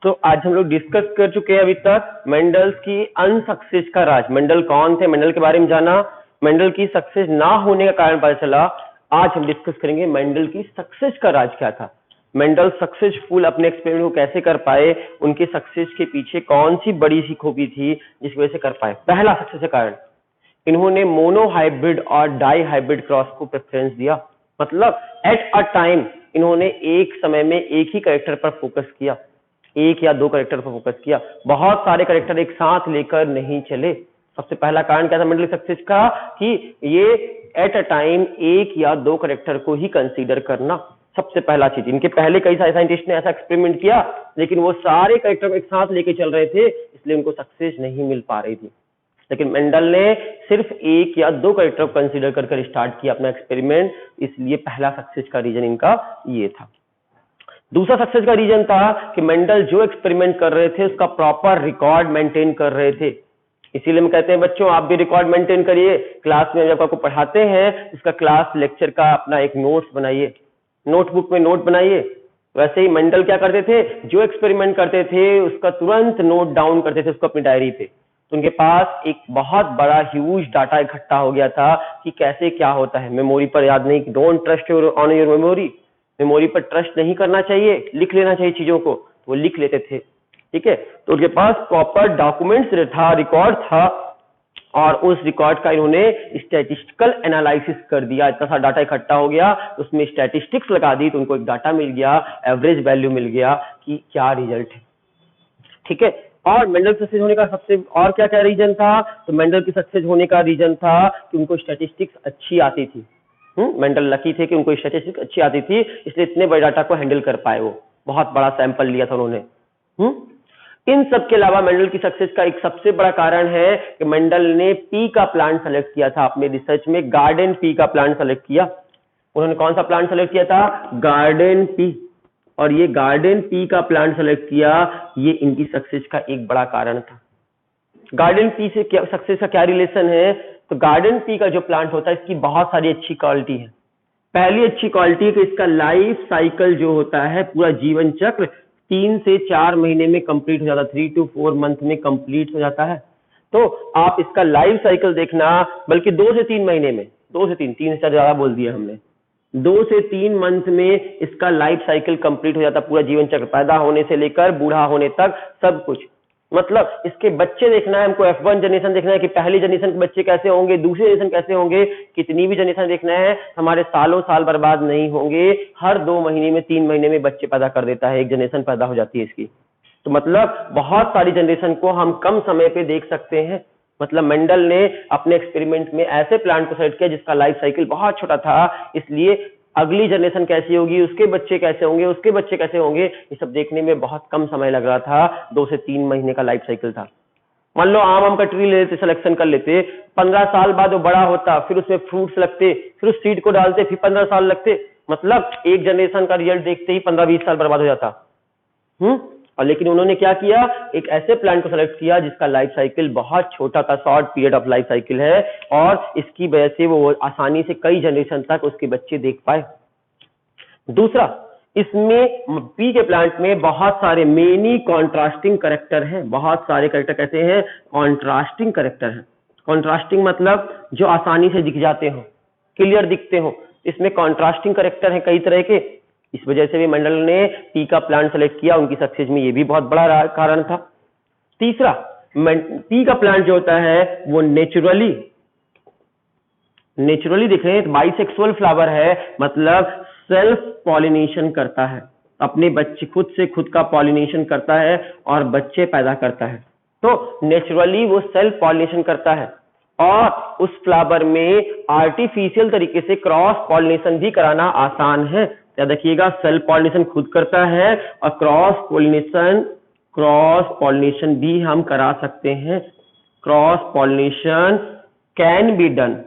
तो आज हम लोग डिस्कस कर चुके हैं अभी तक मेंडल्स की अनसक्सेस का राज। मेंडल कौन थे, मेंडल के बारे में जाना, मेंडल की सक्सेस ना होने का कारण पता चला। आज हम डिस्कस करेंगे मेंडल की सक्सेस का राज क्या था, मेंडल सक्सेसफुल अपने एक्सपेरिमेंट को कैसे कर पाए, उनके सक्सेस के पीछे कौन सी बड़ी सी खूबी थी जिसकी वजह से कर पाए। पहला सक्सेस का कारण, इन्होंने मोनो हाइब्रिड और डाई हाइब्रिड क्रॉस को प्रेफरेंस दिया। मतलब एट अ टाइम इन्होंने एक समय में एक ही कैरेक्टर पर फोकस किया, एक या दो कैरेक्टर पर फोकस किया, बहुत सारे कैरेक्टर एक साथ लेकर नहीं चले। सबसे पहला कारण क्या था मेंडल सक्सेस का, कि ये एट अ टाइम एक या दो कैरेक्टर को ही कंसीडर करना। सबसे पहला चीज, इनके पहले कई सारे साइंटिस्ट ने ऐसा एक्सपेरिमेंट किया लेकिन वो सारे कैरेक्टर को एक साथ लेके चल रहे थे, इसलिए उनको सक्सेस नहीं मिल पा रही थी। लेकिन मेंडल ने सिर्फ एक या दो कैरेक्टर को कंसीडर कर स्टार्ट किया अपना एक्सपेरिमेंट, इसलिए पहला सक्सेस का रीजन इनका ये था। दूसरा सक्सेस का रीजन था कि मेंडल जो एक्सपेरिमेंट कर रहे थे उसका प्रॉपर रिकॉर्ड मेंटेन कर रहे थे। इसीलिए हम कहते हैं बच्चों आप भी रिकॉर्ड मेंटेन करिए। क्लास में जब आपको पढ़ाते हैं उसका क्लास लेक्चर का अपना एक नोट्स बनाइए, नोटबुक में नोट बनाइए। वैसे ही मेंडल क्या करते थे, जो एक्सपेरिमेंट करते थे उसका तुरंत नोट डाउन करते थे उसको अपनी डायरी पे। तो उनके पास एक बहुत बड़ा ह्यूज डाटा इकट्ठा हो गया था कि कैसे क्या होता है। मेमोरी पर याद नहीं, don't trust on your memory, memory पर ट्रस्ट नहीं करना चाहिए, लिख लेना चाहिए चीजों को, तो वो लिख लेते थे। ठीक है, तो उनके पास प्रॉपर डॉक्यूमेंट्स था, रिकॉर्ड था, और उस रिकॉर्ड का इन्होंने स्टैटिस्टिकल एनालिसिस कर दिया। इतना सारा डाटा इकट्ठा हो गया, उसमें स्टैटिस्टिक्स लगा दी तो उनको एक डाटा मिल गया, एवरेज वैल्यू मिल गया कि क्या रिजल्ट है। ठीक है, और मेंडल सक्सेस होने का सबसे और क्या क्या रीजन था, तो मेंडल की सक्सेस होने का रीजन था कि उनको स्टैटिस्टिक्स अच्छी आती थी। मेंडल लकी थे कि उनको स्टैटिस्टिक्स अच्छी आती थी, इसलिए इतने बड़े डाटा को हैंडल कर पाए। वो बहुत बड़ा सैंपल लिया था उन्होंने। इन सब के अलावा मेंडल की सक्सेस का एक सबसे बड़ा कारण है कि मेंडल ने पी का प्लांट सेलेक्ट किया था अपने रिसर्च में, गार्डन पी का प्लांट सेलेक्ट किया। उन्होंने कौन सा प्लांट सेलेक्ट किया था, गार्डन पी। और ये गार्डन पी का प्लांट सेलेक्ट किया, ये इनकी सक्सेस का एक बड़ा कारण था। गार्डन पी से क्या सक्सेस का क्या रिलेशन है, तो गार्डन पी का जो प्लांट होता है इसकी बहुत सारी अच्छी क्वालिटी है। पहली अच्छी क्वालिटी है कि इसका लाइफ साइकिल जो होता है, पूरा जीवन चक्र 3 से 4 महीने में कंप्लीट हो जाता है, 3 to 4 मंथ में कंप्लीट हो जाता है। तो आप इसका लाइफ साइकिल देखना, बल्कि 2 से 3 महीने में, 2 से 3 से ज्यादा बोल दिया हमने, 2 से 3 मंथ में इसका लाइफ साइकिल कंप्लीट हो जाता, पूरा जीवन चक्र, पैदा होने से लेकर बूढ़ा होने तक सब कुछ। मतलब इसके बच्चे देखना है हमको, F1 जनरेशन देखना है कि पहली जनरेशन के बच्चे कैसे होंगे, दूसरी जनरेशन कैसे होंगे, कितनी भी जनरेशन देखना है, हमारे सालों साल बर्बाद नहीं होंगे। हर 2 महीने में 3 महीने में बच्चे पैदा कर देता है, एक जनरेशन पैदा हो जाती है इसकी। तो मतलब बहुत सारी जनरेशन को हम कम समय पे देख सकते हैं। मतलब मेंडल ने अपने एक्सपेरिमेंट में ऐसे प्लांट को सेलेक्ट किया जिसका लाइफ साइकिल बहुत छोटा था, इसलिए अगली जनरेशन कैसी होगी, उसके बच्चे कैसे होंगे, उसके बच्चे कैसे होंगे, ये सब देखने में बहुत कम समय लग रहा था। 2 से 3 महीने का लाइफ साइकिल था। मान लो आम का ट्री ले लेते, सिलेक्शन कर लेते, 15 साल बाद वो बड़ा होता, फिर उसमें फ्रूट्स लगते, फिर उस सीड को डालते, फिर 15 साल लगते। मतलब एक जनरेशन का रिजल्ट देखते ही 15-20 साल बर्बाद हो जाता। और लेकिन उन्होंने क्या किया, एक ऐसे प्लांट को सेलेक्ट किया जिसका लाइफ साइकिल बहुत छोटा था, short period of life cycle है, और इसकी वजह से वो आसानी से कई जनरेशन तक उसके बच्चे देख पाए। दूसरा, इसमें पी के प्लांट में बहुत सारे मेनी कॉन्ट्रास्टिंग कैरेक्टर हैं। बहुत सारे कैरेक्टर कैसे हैं, कॉन्ट्रास्टिंग कैरेक्टर हैं। कॉन्ट्रास्टिंग मतलब जो आसानी से दिख जाते हो, क्लियर दिखते हो, इसमें कॉन्ट्रास्टिंग कैरेक्टर है कई तरह के। इस वजह से भी मेंडल ने पी का प्लांट सेलेक्ट किया, उनकी सक्सेस में ये भी बहुत बड़ा कारण था। तीसरा, पी का प्लांट जो होता है वो नेचुरली देखें तो बाइसेक्सुअल फ्लावर है, मतलब सेल्फ पॉलिनेशन करता है, अपने बच्चे खुद से खुद का पॉलिनेशन करता है और बच्चे पैदा करता है। तो नेचुरली वो सेल्फ पॉलिनेशन करता है, और उस फ्लावर में आर्टिफिशियल तरीके से क्रॉस पॉलिनेशन भी कराना आसान है। याद रखिएगा, सेल्फ पॉलिनेशन खुद करता है और क्रॉस पॉलिनेशन भी हम करा सकते हैं। Cross pollination can be done,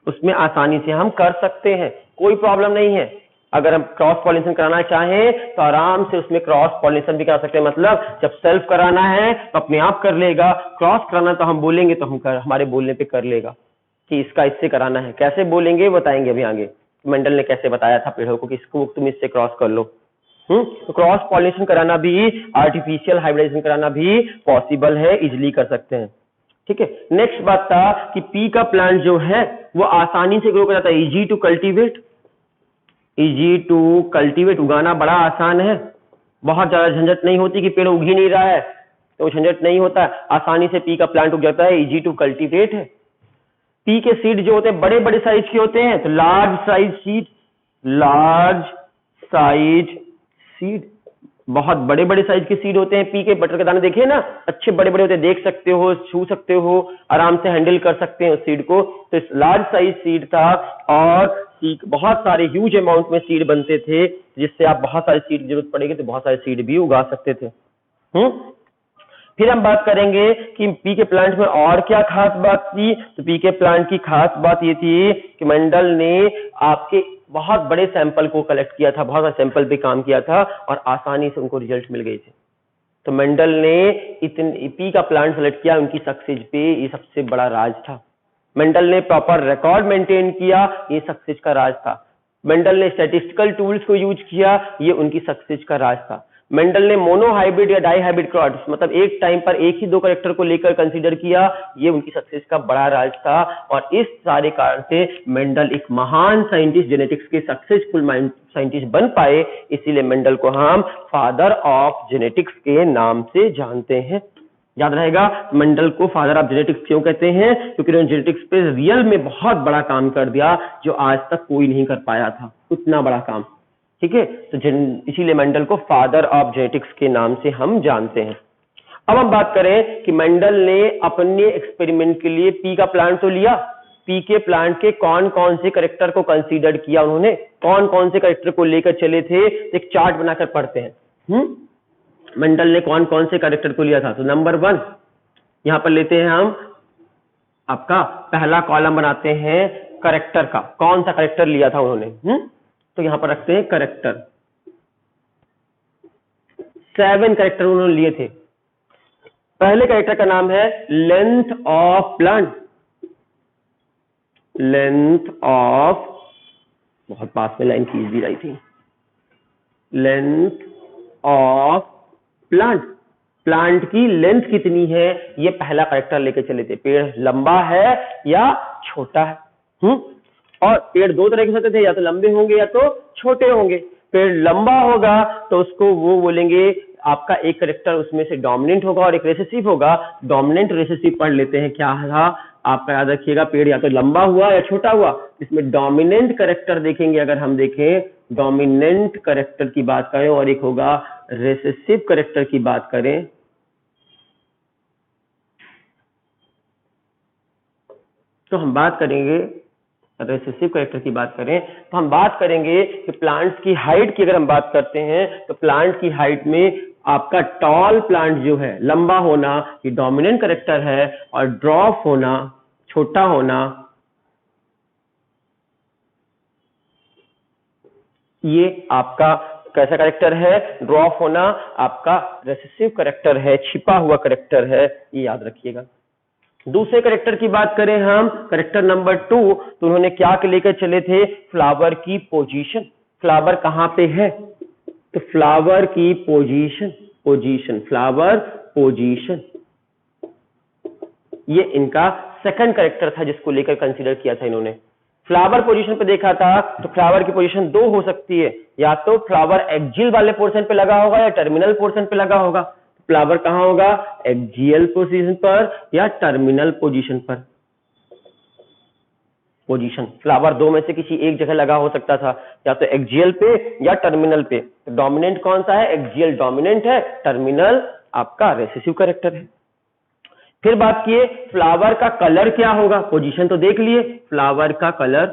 उसमें आसानी से हम कर सकते हैं, कोई प्रॉब्लम नहीं है। अगर हम क्रॉस पॉलिनेशन कराना चाहें तो आराम से उसमें क्रॉस पॉलिनेशन भी करा सकते हैं। मतलब जब सेल्फ कराना है तो अपने आप कर लेगा, क्रॉस कराना तो हम बोलेंगे तो हमारे बोलने पे कर लेगा कि इसका इससे कराना है। कैसे बोलेंगे बताएंगे अभी आगे, मेंडल ने कैसे बताया था पेड़ों को कि इसको तुम इससे क्रॉस कर लो। तो क्रॉस पॉलिनेशन कराना भी, आर्टिफिशियल हाइब्रिडाइजेशन कराना भी पॉसिबल है, इजिली कर सकते हैं। ठीक है, नेक्स्ट बात था कि पी का प्लांट जो है वो आसानी से ग्रो कर जाता है, easy to cultivate. Easy to cultivate, उगाना बड़ा आसान है, बहुत ज्यादा झंझट नहीं होती कि पेड़ उग ही नहीं रहा है तो झंझट नहीं होता, आसानी से पी का प्लांट उग जाता है, इजी टू कल्टीवेट है। पी के सीड जो होते हैं बड़े बड़े साइज के होते हैं, तो large size seed, large size seed, बहुत बड़े बड़े साइज के सीड होते हैं पी के। बटर के दाने देखिए ना, अच्छे बड़े बड़े होते हैं, देख सकते हो, छू सकते हो, आराम से हैंडल कर सकते हैं उस सीड को। तो लार्ज साइज सीड था और बहुत सारे ह्यूज अमाउंट में सीड बनते थे, जिससे आप बहुत सारे सीड की जरूरत पड़ेगी तो बहुत सारे सीड भी उगा सकते थे। फिर हम बात करेंगे कि पी के प्लांट में और क्या खास बात थी। तो पी के प्लांट की खास बात ये थी कि मेंडल ने आपके बहुत बड़े सैंपल को कलेक्ट किया था, बहुत सारे सैंपल पे काम किया था और आसानी से उनको रिजल्ट मिल गए थे। तो मेंडल ने इतने पी का प्लांट सेलेक्ट किया, उनकी सक्सेस पे ये सबसे बड़ा राज था। मेंडल ने प्रॉपर रिकॉर्ड मेंटेन किया, ये सक्सेस का राज था। मेंडल ने स्टैटिस्टिकल टूल्स को यूज किया, ये उनकी सक्सेस का राज था। मेंडल ने मोनो हाइब्रिड या डाई हाइब्रिड क्रॉस, मतलब एक टाइम पर एक ही दो कैरेक्टर को लेकर कंसीडर किया, ये उनकी सक्सेस का बड़ा राज था। और इस सारे कारण से मेंडल एक महान साइंटिस्ट, जेनेटिक्स के सक्सेसफुल साइंटिस्ट बन पाए, इसीलिए मेंडल को हम फादर ऑफ जेनेटिक्स के नाम से जानते हैं। याद रहेगा, मेंडल को फादर ऑफ जेनेटिक्स क्यों कहते हैं? क्योंकि उन्होंने जेनेटिक्स पे रियल में बहुत बड़ा काम कर दिया, जो आज तक कोई नहीं कर पाया था, उतना बड़ा काम। ठीक है, तो इसीलिए मेंडल को फादर ऑफ जेनेटिक्स के नाम से हम जानते हैं। अब हम बात करें कि मेंडल ने अपने एक्सपेरिमेंट के लिए पी का प्लांट तो लिया, पी के प्लांट के कौन कौन से कैरेक्टर को कंसीडर किया, उन्होंने कौन कौन से कैरेक्टर को लेकर चले थे, एक चार्ट बनाकर पढ़ते हैं। मेंडल ने कौन कौन से कैरेक्टर को लिया था। तो नंबर 1 यहां पर लेते हैं हम, आपका पहला कॉलम बनाते हैं कैरेक्टर का, कौन सा कैरेक्टर लिया था उन्होंने। तो यहां पर रखते हैं कैरेक्टर, 7 कैरेक्टर उन्होंने लिए थे। पहले कैरेक्टर का नाम है length of plant, length of, बहुत पास में लाइन खींच दी रही थी, लेंथ ऑफ प्लांट, प्लांट की लेंथ कितनी है, ये पहला कैरेक्टर लेके चले थे। पेड़ लंबा है या छोटा है। और पेड़ दो तरह के होते थे, या तो लंबे होंगे या तो छोटे होंगे। पेड़ लंबा होगा तो उसको वो बोलेंगे, आपका एक कैरेक्टर उसमें से डोमिनेंट होगा और एक रिसेसिव होगा। डोमिनेंट रिसेसिव पढ़ लेते हैं क्या था, आपका याद रखिएगा, पेड़ या तो लंबा हुआ या छोटा हुआ। इसमें डोमिनेंट कैरेक्टर देखेंगे, अगर हम देखें डोमिनेंट कैरेक्टर की बात करें, और एक होगा रिसेसिव कैरेक्टर की बात करें, तो हम बात करेंगे रिसेसिव कैरेक्टर की बात करें तो हम बात करेंगे कि प्लांट्स की हाइट की अगर हम बात करते हैं तो प्लांट की हाइट में आपका टॉल प्लांट जो है, लंबा होना, ये डोमिनेंट कैरेक्टर है, और ड्रॉप होना, छोटा होना, ये आपका कैसा कैरेक्टर है, ड्रॉप होना आपका रिसेसिव कैरेक्टर है, छिपा हुआ कैरेक्टर है, ये याद रखिएगा। दूसरे कैरेक्टर की बात करें हम, कैरेक्टर नंबर 2, तो उन्होंने क्या लेकर चले थे, फ्लावर की पोजीशन, फ्लावर कहां पे है, तो फ्लावर की पोजीशन, पोजीशन, फ्लावर पोजीशन, ये इनका सेकंड कैरेक्टर था जिसको लेकर कंसीडर किया था इन्होंने। फ्लावर पोजीशन पे देखा था तो फ्लावर की पोजीशन 2 हो सकती है, या तो फ्लावर एक्जियल वाले पोर्शन पे लगा होगा या टर्मिनल पोर्शन पे लगा होगा। फ्लावर कहां होगा, एक्जियल पोजीशन पर या टर्मिनल पोजीशन पर। पोजीशन, फ्लावर 2 में से किसी एक जगह लगा हो सकता था, या तो एक्जियल पे या टर्मिनल पे। तो डोमिनेंट कौन सा है, एक्जियल डोमिनेंट है, टर्मिनल आपका रिसेसिव कैरेक्टर है। फिर बात किए फ्लावर का कलर क्या होगा, पोजीशन तो देख लिए, फ्लावर का कलर,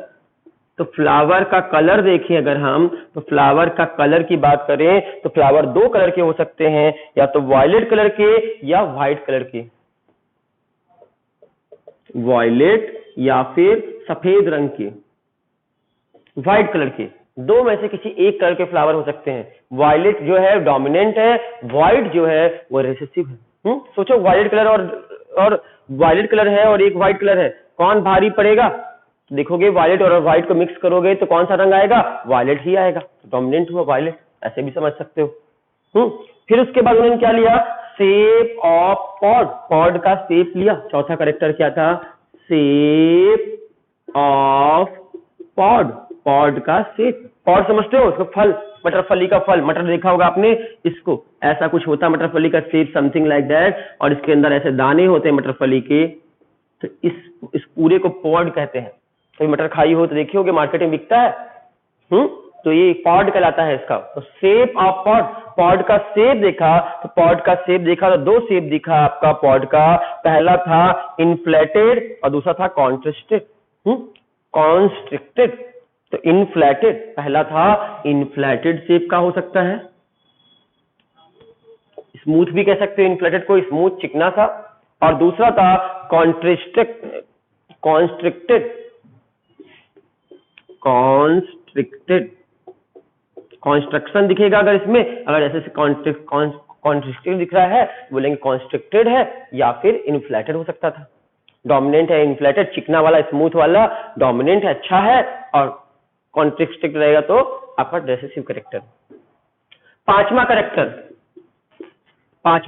तो फ्लावर का कलर देखिए अगर हम, तो फ्लावर का कलर की बात करें तो फ्लावर 2 कलर के हो सकते हैं, या तो वॉयलेट कलर के या व्हाइट कलर के, वॉयलेट या फिर सफेद रंग के, व्हाइट कलर के, 2 में से किसी एक कलर के फ्लावर हो सकते हैं। वॉयलेट जो है डोमिनेंट है, व्हाइट जो है वो रिसेसिव है। सोचो वॉयलेट कलर और वॉयलेट कलर है और एक व्हाइट कलर है, कौन भारी पड़ेगा, देखोगे वॉयलेट और व्हाइट को मिक्स करोगे तो कौन सा रंग आएगा, वॉयलेट ही आएगा, डोमिनेंट हुआ वॉयलेट। ऐसे भी समझ सकते हो। फिर उसके बाद उन्होंने क्या लिया, शेप ऑफ पॉड, पॉड का शेप लिया। चौथा करेक्टर क्या था, शेप ऑफ पॉड, पॉड का शेप। पॉड समझते हो, उसको फल, मटर फली का फल, मटर देखा होगा आपने, इसको ऐसा कुछ होता है मटर फली का शेप, समथिंग लाइक दैट, और इसके अंदर ऐसे दाने होते हैं मटर फली के, तो इस पूरे को पॉड कहते हैं। कभी मटर खाई हो तो देखी होगी, मार्केट में बिकता है। तो ये पॉड कहलाता है इसका। तो शेप ऑफ पॉड, पॉड का शेप देखा, तो पॉड का शेप देखा तो दो शेप दिखा आपका पॉड का, पहला था इन्फ्लेटेड और दूसरा था कॉन्ट्रिक्टेड। कॉन्स्ट्रिक्टेड, तो इन्फ्लेटेड, पहला था इन्फ्लेटेड शेप का हो सकता है, स्मूथ भी कह सकते हो इन्फ्लेटेड को, स्मूथ चिकना सा, और दूसरा था कॉन्ट्रिक्टेड, कॉन्स्ट्रिक्टेड, कॉन्स्ट्रिक्टेड, कॉन्स्ट्रक्शन दिखेगा अगर इसमें, अगर ऐसे कॉन्स्ट्रिक्टेड दिख रहा है बोलेंगे कॉन्स्ट्रिक्टेड है, या फिर इन्फ्लेटेड हो सकता था। डोमिनेंट है इन्फ्लेटेड, चिकना वाला स्मूथ वाला, डोमिनेंट है अच्छा है, और कॉन्स्ट्रिक्टेड रहेगा तो आपका रिसेसिव कैरेक्टर। पांचवा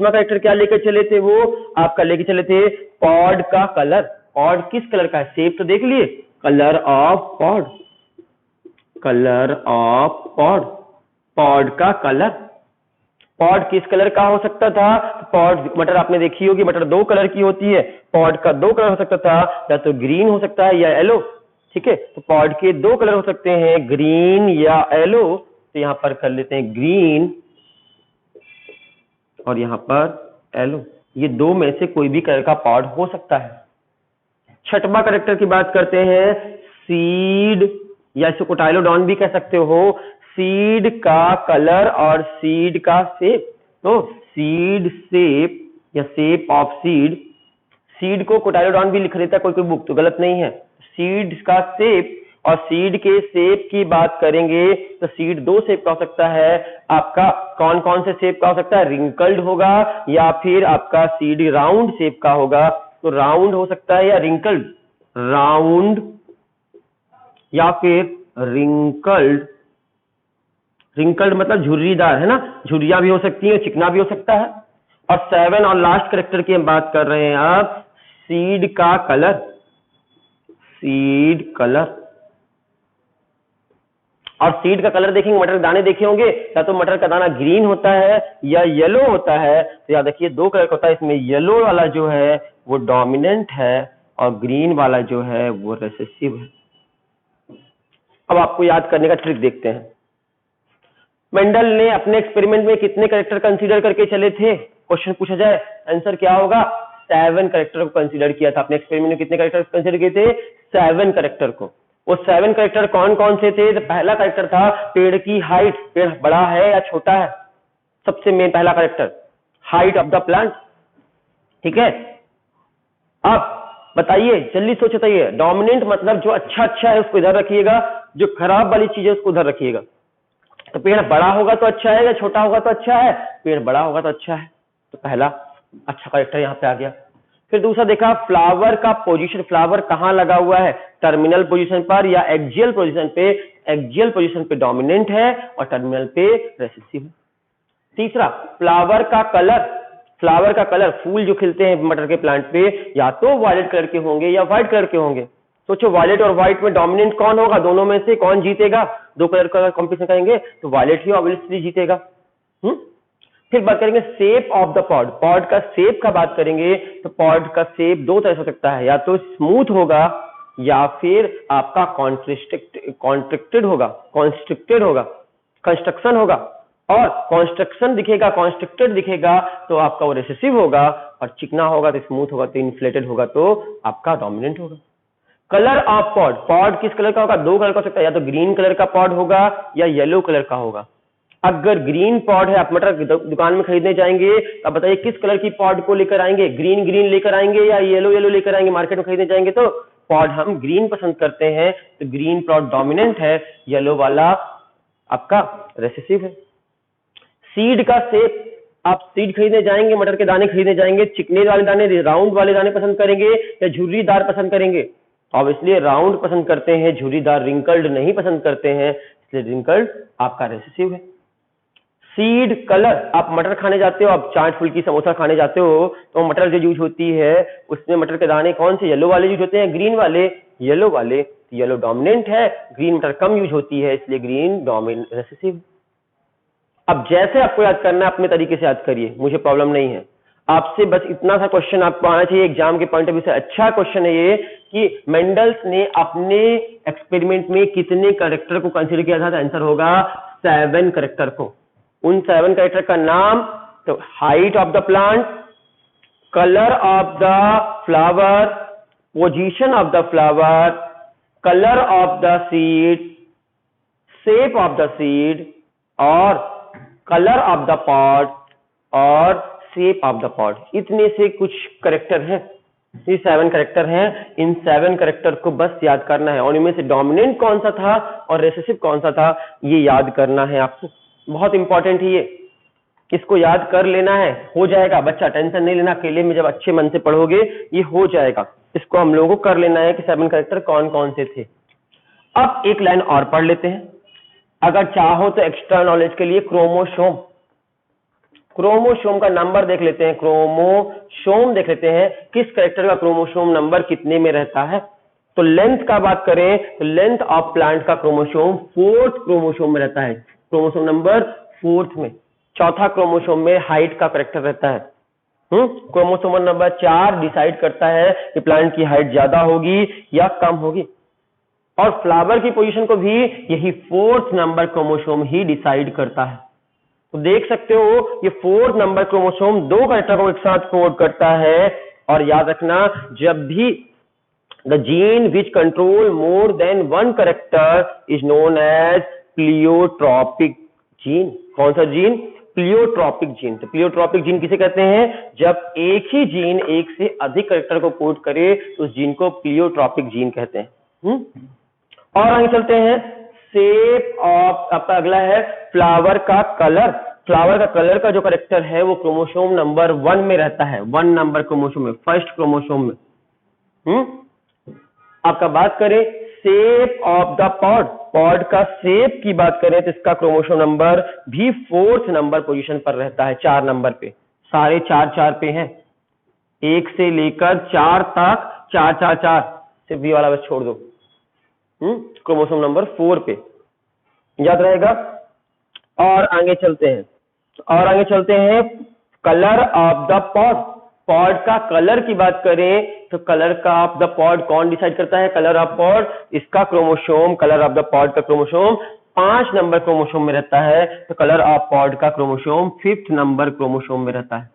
कैरेक्टर क्या लेकर चले थे वो, आपका लेके चले थे पॉड का कलर। पॉड किस कलर का है, शेप तो देख लिए, colour of pod, colour of pod, pod का कलर। पॉड किस कलर का हो सकता था, पॉड, मटर आपने देखी होगी, मटर दो कलर की होती है, पॉड का दो कलर हो सकता था, या तो ग्रीन हो सकता है या येलो, ठीक है। तो पॉड के दो कलर हो सकते हैं, ग्रीन या येलो, तो यहां पर कर लेते हैं ग्रीन और यहां पर येलो, ये दो में से कोई भी कलर का पॉड हो सकता है। छठवां कैरेक्टर की बात करते हैं, सीड, या इसको कोटाइलोडॉन भी कह सकते हो, सीड का कलर और सीड का शेप। तो सीड शेप या शेप ऑफ सीड, सीड को कोटाइलोडॉन भी लिख देता है कोई बुक, तो गलत नहीं है। सीड का शेप और सीड के शेप की बात करेंगे तो सीड दो शेप का हो सकता है आपका, कौन कौन से शेप का हो सकता है, रिंकल्ड होगा या फिर आपका सीड राउंड शेप का होगा। तो राउंड हो सकता है या रिंकल्ड, राउंड या फिर रिंकल्ड, रिंकल्ड मतलब झुर्रीदार है ना, झुर्रियां भी हो सकती है, चिकना भी हो सकता है। और 7 और लास्ट कैरेक्टर की हम बात कर रहे हैं आप, सीड का कलर, सीड कलर। और सीड का कलर देखेंगे, मटर के दाने देखे होंगे, या तो मटर का दाना ग्रीन होता है या येलो होता है। तो याद रखिए दो कलर का होता है, इसमें येलो वाला जो है वो डोमिनेंट है और ग्रीन वाला जो है वो रिसेसिव है। अब आपको याद करने का ट्रिक देखते हैं। मेंडल ने अपने एक्सपेरिमेंट में कितने कैरेक्टर कंसीडर करके चले थे, क्वेश्चन पूछा जाए, आंसर क्या होगा, 7 कैरेक्टर को कंसीडर किया था। अपने एक्सपेरिमेंट में कितने कैरेक्टर कंसीडर किए थे, 7 कैरेक्टर को। वो 7 कैरेक्टर कौन कौन से थे, तो पहला कैरेक्टर था पेड़ की हाइट, पेड़ बड़ा है या छोटा है, सबसे मेन पहला character, height of the plant, ठीक है। अब बताइए, जल्दी सोच बताइए, डोमिनेंट मतलब जो अच्छा अच्छा है उसको इधर रखिएगा, जो खराब वाली चीज है उसको उधर रखिएगा। तो पेड़ बड़ा होगा तो अच्छा है या छोटा होगा तो अच्छा है, पेड़ बड़ा होगा तो अच्छा है, तो पहला अच्छा कैरेक्टर यहाँ पे आ गया। फिर दूसरा देखा फ्लावर का पोजीशन, फ्लावर कहाँ लगा हुआ है, टर्मिनल पोजीशन पर या एक्सियल पोजीशन पे, एक्सियल पोजीशन पे डोमिनेंट है और टर्मिनल पे रेसेसिव है। तीसरा फ्लावर का कलर, फ्लावर का कलर, फूल जो खिलते हैं मटर के प्लांट पे या तो वायलेट कलर के होंगे या व्हाइट कलर के होंगे। सोचो वायलेट और व्हाइट में डोमिनेंट कौन होगा, दोनों में से कौन जीतेगा, दो कलर का कॉम्पिटिशन करेंगे तो वायलेट ही ऑब्वियसली जीतेगा। फिर बात करेंगे shape of the pod, pod का शेप का बात करेंगे तो पॉड का शेप दो तरह से हो सकता है, या तो स्मूथ होगा या फिर आपका कॉन्ट्रिक्टेड होगा, कॉन्स्ट्रिक्टेड होगा, कंस्ट्रक्शन होगा। और कॉन्स्ट्रक्शन दिखेगा, कॉन्स्ट्रिक्टेड दिखेगा तो आपका वो रिसेसिव होगा, और चिकना होगा तो स्मूथ होगा तो इन्फ्लेटेड होगा तो आपका डोमिनेंट होगा। कलर ऑफ पॉड, पॉड किस कलर का होगा, दो कलर का हो सकता है, या तो ग्रीन कलर का पॉड होगा या येलो कलर का होगा। अगर ग्रीन पॉड है, आप मटर दुकान में खरीदने जाएंगे तो आप बताइए किस कलर की पॉड को लेकर आएंगे, ग्रीन ग्रीन लेकर आएंगे या येलो येलो लेकर आएंगे। मार्केट में खरीदने जाएंगे तो पॉड हम ग्रीन पसंद करते हैं, तो ग्रीन पॉड डोमिनेंट है, येलो वाला आपका रेसेसिव है। सीड का शेप, आप सीड खरीदने जाएंगे, मटर के दाने खरीदने जाएंगे, चिकने वाले दाने, राउंड वाले दाने पसंद करेंगे या झुर्रीदार पसंद करेंगे, अब इसलिए राउंड पसंद करते हैं, झुर्रीदार रिंकल्ड नहीं पसंद करते हैं, इसलिए रिंकल्ड आपका रेसेसिव है। सीड कलर, आप मटर खाने जाते हो, आप चाट फुल्की समोसा खाने जाते हो तो मटर जो यूज होती है उसमें मटर के दाने कौन से, येलो वाले यूज होते हैं, ग्रीन वाले, येलो वाले, येलो डोमिनेंट है, ग्रीन मटर कम यूज होती है, इसलिए ग्रीन डोमिनेंट रिसेसिव। अब जैसे आपको याद करना है अपने तरीके से याद करिए, मुझे प्रॉब्लम नहीं है, आपसे बस इतना सा क्वेश्चन आपको आना चाहिए एग्जाम के पॉइंट ऑफ व्यू से। अच्छा क्वेश्चन है ये कि मेंडल्स ने अपने एक्सपेरिमेंट में कितने कैरेक्टर को कंसीडर किया था, तो आंसर होगा 7 कैरेक्टर को। उन 7 कैरेक्टर का नाम, तो height of the plant, colour of the flower, position of the flower, colour of the seed, shape of the seed और कलर ऑफ द पॉट और शेप ऑफ द पॉट। इतने से कुछ कैरेक्टर हैं, ये 7 कैरेक्टर हैं। इन 7 कैरेक्टर को बस याद करना है और इनमें से डोमिनेंट कौन सा था और रिसेसिव कौन सा था ये याद करना है आपको। बहुत इंपॉर्टेंट है ये, इसको याद कर लेना है, हो जाएगा बच्चा, टेंशन नहीं लेना, अकेले में जब अच्छे मन से पढ़ोगे ये हो जाएगा। इसको हम लोगों को कर लेना है कि 7 कैरेक्टर कौन कौन से थे। अब एक लाइन और पढ़ लेते हैं, अगर चाहो तो एक्स्ट्रा नॉलेज के लिए क्रोमोसोम, क्रोमोसोम का नंबर देख लेते हैं, क्रोमोसोम देख लेते हैं किस कैरेक्टर का क्रोमोसोम नंबर कितने में रहता है। तो लेंथ का बात करें तो लेंथ ऑफ प्लांट का क्रोमोसोम 4th क्रोमोसोम में रहता है, क्रोमोसोम नंबर 4th में। चौथा क्रोमोसोम में हाइट का कैरेक्टर रहता है। क्रोमोसोम नंबर 4 डिसाइड करता है कि प्लांट की हाइट ज्यादा होगी या कम होगी, और फ्लावर की पोजीशन को भी यही 4th नंबर क्रोमोसोम ही डिसाइड करता है। तो देख सकते हो ये 4th नंबर क्रोमोसोम 2 कैरेक्टर को एक साथ कोड करता है। और याद रखना, जब भी the gene which control more than 1 character is known as pleiotropic gene. कौन सा जीन? Pleiotropic gene. तो प्लियोट्रॉपिक जीन किसे कहते हैं? जब एक ही जीन एक से अधिक कैरेक्टर को कोड करे तो उस जीन को प्लियोट्रॉपिक जीन कहते हैं। और आगे चलते हैं, शेप ऑफ, आपका अगला है फ्लावर का कलर। फ्लावर का कलर का जो कैरेक्टर है वो क्रोमोसोम नंबर 1 में रहता है, 1 नंबर क्रोमोसोम में, फर्स्ट क्रोमोसोम में। आपका बात करें shape of the pod, pod का शेप की बात करें तो इसका क्रोमोसोम नंबर भी 4th नंबर पोजीशन पर रहता है, 4 नंबर पे। सारे 4 पे हैं, 1 से लेकर 4 तक 4 सिर्फ बी वाला बस छोड़ दो, क्रोमोसोम नंबर 4 पे, याद रहेगा। और आगे चलते हैं, colour of the pod, pod का कलर की बात करें तो कलर का ऑफ द पॉड कौन डिसाइड करता है? कलर ऑफ पॉड, इसका chromosome, colour of the pod का क्रोमोसोम 5 नंबर क्रोमोसोम में रहता है, तो कलर ऑफ पॉड का क्रोमोसोम 5th नंबर क्रोमोसोम में रहता है।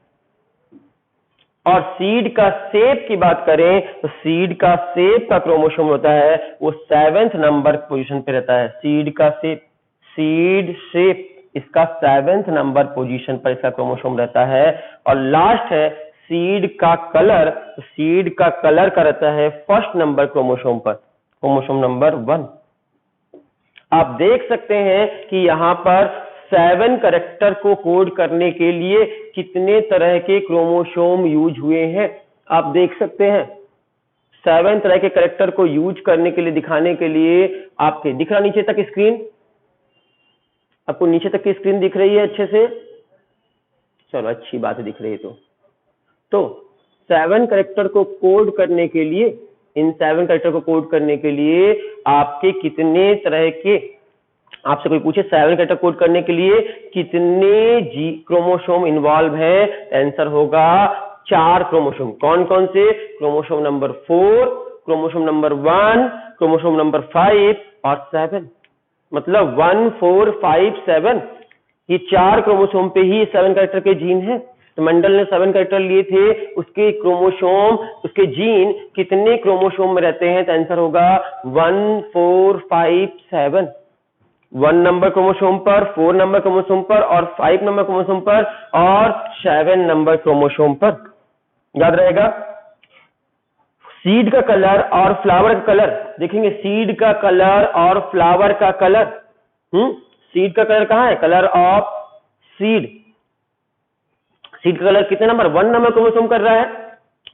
और सीड का शेप की बात करें तो सीड का शेप का क्रोमोसोम होता है वो 7th नंबर पोजीशन पे रहता है। सीड का शेप, सीड शेप इसका 7th नंबर पोजीशन पर इसका क्रोमोसोम रहता है। और लास्ट है सीड का कलर, तो सीड का कलर का रहता है 1st नंबर क्रोमोसोम पर, क्रोमोसोम नंबर 1। आप देख सकते हैं कि यहां पर 7 कैरेक्टर को कोड करने के लिए कितने तरह के क्रोमोसोम यूज हुए हैं, आप देख सकते हैं। 7 तरह के कैरेक्टर को यूज करने के लिए, दिखाने के लिए, आपके दिख रहा नीचे तक स्क्रीन? आपको नीचे तक की स्क्रीन दिख रही है अच्छे से? चलो अच्छी बात है, दिख रही है। तो 7 कैरेक्टर को कोड करने के लिए, इन 7 कैरेक्टर को कोड करने के लिए आपके कितने तरह के, आपसे कोई पूछे 7 कैरेक्टर कोड करने के लिए कितने क्रोमोसोम इन्वॉल्व है, आंसर होगा 4 क्रोमोसोम। कौन कौन से? Chromosome number 4, chromosome number 1, chromosome number 5 और 7। मतलब 1, 4, 5, 7, ये 4 क्रोमोसोम पे ही 7 कैरेक्टर के जीन है। तो मेंडल ने 7 कैरेक्टर लिए थे, उसके क्रोमोसोम, उसके जीन कितने क्रोमोसोम में रहते हैं, तो आंसर होगा 1, 4, 5, 7। 1 नंबर क्रोमोसोम पर, 4 नंबर क्रोमोसोम पर और 5 नंबर क्रोमोसोम पर और 7 नंबर क्रोमोसोम पर, याद रहेगा। सीड का कलर और फ्लावर का कलर देखेंगे, सीड का कलर और फ्लावर का कलर। सीड का कलर कहां है? कलर ऑफ सीड, सीड का कलर कितने नंबर? 1 नंबर क्रोमोसोम कर रहा है।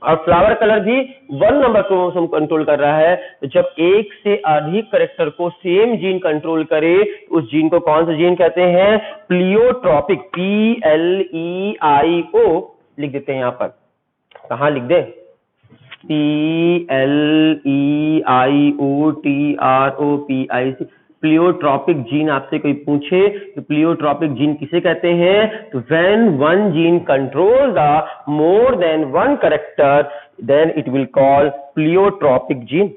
और फ्लावर कलर भी 1 नंबर क्रोमोसोम कंट्रोल कर रहा है। तो जब एक से अधिक कैरेक्टर को सेम जीन कंट्रोल करे उस जीन को कौन सा जीन कहते हैं? प्लियोट्रॉपिक, PLEIO लिख देते हैं यहां पर। कहां लिख दे? PLEIOTROPIC, pleiotropic gene. आपसे कोई पूछे तो प्लियोट्रॉपिक जीन किसे कहते हैं? तो when one gene control the more than one character then it will call pleiotropic gene.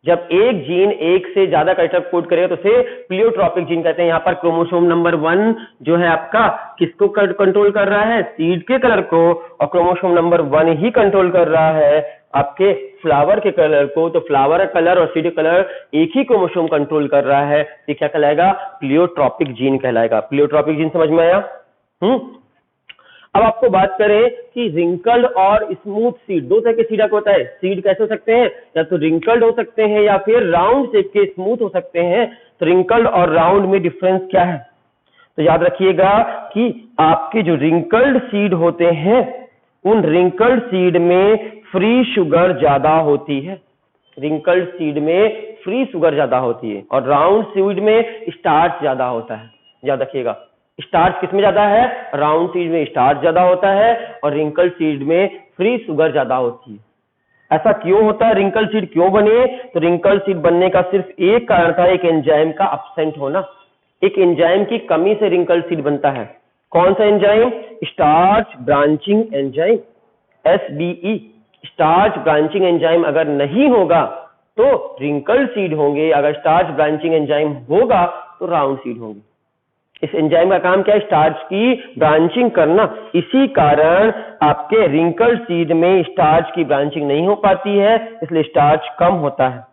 जब एक जीन एक से ज्यादा कैरेक्टर कोड करेगा तो उसे प्लियोट्रॉपिक जीन कहते हैं। यहाँ पर क्रोमोसोम नंबर 1 जो है आपका किसको कंट्रोल कर रहा है? सीड के कलर को। और क्रोमोसोम नंबर 1 ही कंट्रोल कर रहा है आपके फ्लावर के कलर को। तो फ्लावर कलर और सीड कलर एक ही क्रोमोसोम कंट्रोल कर रहा है। ये क्या कहलाएगा? प्लियोट्रॉपिक जीन कहलाएगा। प्लियोट्रॉपिक जीन समझ में आया? अब आपको बात करें कि रिंकल्ड और स्मूथ सीड, दो तरह के सीड होता है। सीड कैसे हो सकते हैं? या तो रिंकल्ड हो सकते हैं या फिर राउंड शेप के स्मूथ हो सकते हैं। तो रिंकल्ड और राउंड में डिफरेंस क्या है? तो याद रखिएगा कि आपके जो रिंकल्ड सीड होते हैं उन रिंकल्ड सीड में फ्री शुगर ज्यादा होती है। रिंकल्ड सीड में फ्री शुगर ज्यादा होती है और राउंड सीड में स्टार्च ज्यादा होता है। याद रखिएगा, स्टार्च किसमें ज्यादा है? राउंड सीड में स्टार्च ज्यादा होता है और रिंकल सीड में फ्री शुगर ज्यादा होती है। ऐसा क्यों होता है? रिंकल सीड क्यों बने? तो रिंकल सीड बनने का सिर्फ एक कारण था, एक एंजाइम का एब्सेंट होना। एक एंजाइम की कमी से रिंकल सीड बनता है। कौन सा enzyme? Starch branching enzyme, SBE। Starch branching enzyme अगर नहीं होगा तो रिंकल सीड होंगे, अगर स्टार्च ब्रांचिंग एंजाइम होगा तो राउंड सीड होंगे। इस एंजाइम का काम क्या है? स्टार्च की ब्रांचिंग करना। इसी कारण आपके रिंकल सीड में स्टार्च की ब्रांचिंग नहीं हो पाती है, इसलिए स्टार्च कम होता है।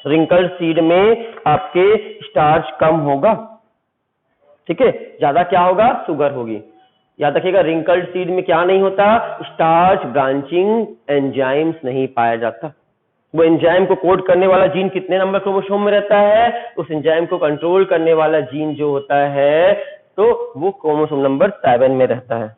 रिंकल सीड में आपके स्टार्च कम होगा, ठीक है। ज्यादा क्या होगा? शुगर होगी। याद रखिएगा, रिंकल सीड में क्या नहीं होता? स्टार्च ब्रांचिंग एंजाइम्स नहीं पाया जाता। वो एंजाइम को कोड करने वाला जीन कितने नंबर क्रोमोसोम में रहता है? उस एंजाइम को कंट्रोल करने वाला जीन जो होता है तो वो क्रोमोसोम नंबर 7 में रहता है।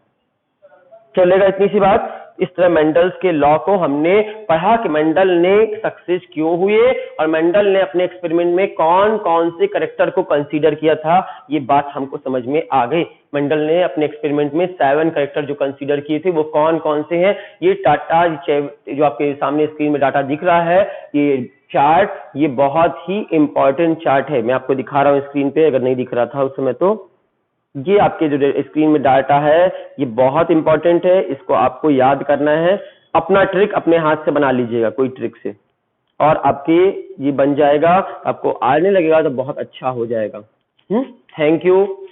चलेगा इतनी सी बात। इस तरह मेंडल्स के लॉ को हमने पढ़ा कि मेंडल ने सक्सेस क्यों हुए और मेंडल ने अपने एक्सपेरिमेंट में कौन कौन से कैरेक्टर को कंसीडर किया था। ये बात हमको समझ में आ गई। मेंडल ने अपने एक्सपेरिमेंट में 7 कैरेक्टर जो कंसीडर किए थे वो कौन कौन से हैं। ये डाटा जो आपके सामने स्क्रीन में डाटा दिख रहा है, ये चार्ट, ये बहुत ही इंपॉर्टेंट चार्ट है। मैं आपको दिखा रहा हूँ स्क्रीन पे, अगर नहीं दिख रहा था उस समय तो। ये आपके जो स्क्रीन में डाटा है ये बहुत इंपॉर्टेंट है, इसको आपको याद करना है। अपना ट्रिक अपने हाथ से बना लीजिएगा कोई ट्रिक से, और आपके ये बन जाएगा, आपको आने लगेगा तो बहुत अच्छा हो जाएगा। Thank you.